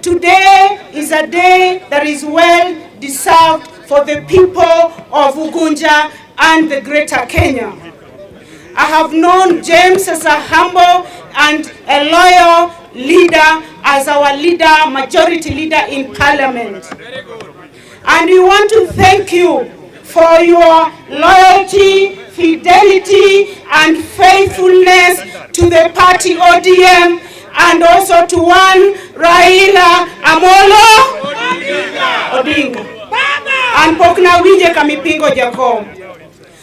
Today is a day that is well deserved for the people of Ugunja and the Greater Kenya. I have known James as a humble and a loyal leader, as our leader, majority leader in Parliament. And we want to thank you for your loyalty, fidelity, and faithfulness to the party ODM, and also to one Raila Amolo Odinga. And Pokna Wije Kamipingo Jacob.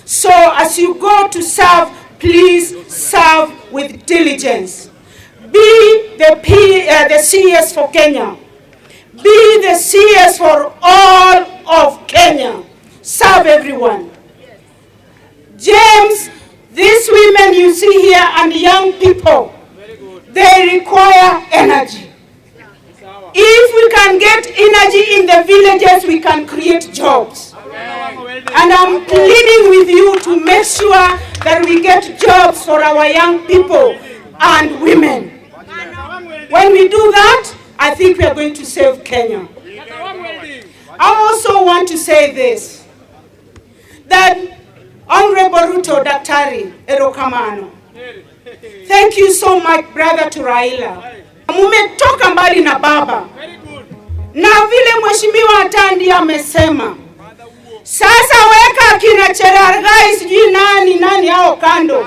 So as you go to serve, please serve with diligence. Be the CS for Kenya. Be the CS for all of Kenya. Serve everyone. James, these women you see here and young people, they require energy. If we can get energy in the villages, we can create jobs. And I'm pleading with you to make sure that we get jobs for our young people and women. When we do that, I think we are going to save Kenya. I also want to say this, that Honorable Ruto Daktari Erokamano, thank you so much, brother, to Raila. Mumetoka mbali na baba. Na vile mheshimiwa Atandi amesema, sasa weka kina Cherargei sijui nani hao kando.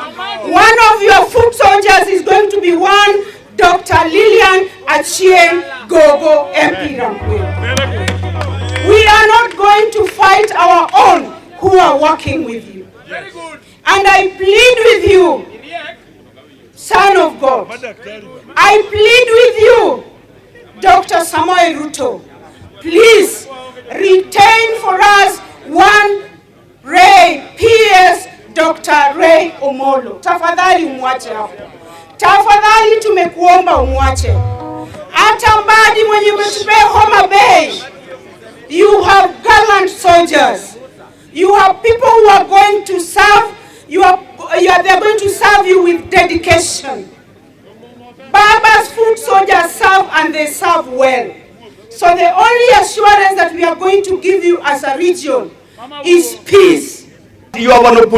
One of your foot soldiers is going to be one Dr. Lilian Achieng Gogo MP Ramkwe. We are not going to fight our own who are working with you. And I plead with you, Son of God, I plead with you, Dr. Samoei Ruto, please retain for us one Ray, PS Dr. Ray Omolo. Tafadhali umwache hapo. Tafadhali tumekuomba umwache. Hata Mbadi mwenye umetupea Homa Bay, you have gallant soldiers. You have people who are going to serve. They are going to serve you with dedication. Baba's foot soldiers serve, and they serve well. So the only assurance that we are going to give you as a region is peace.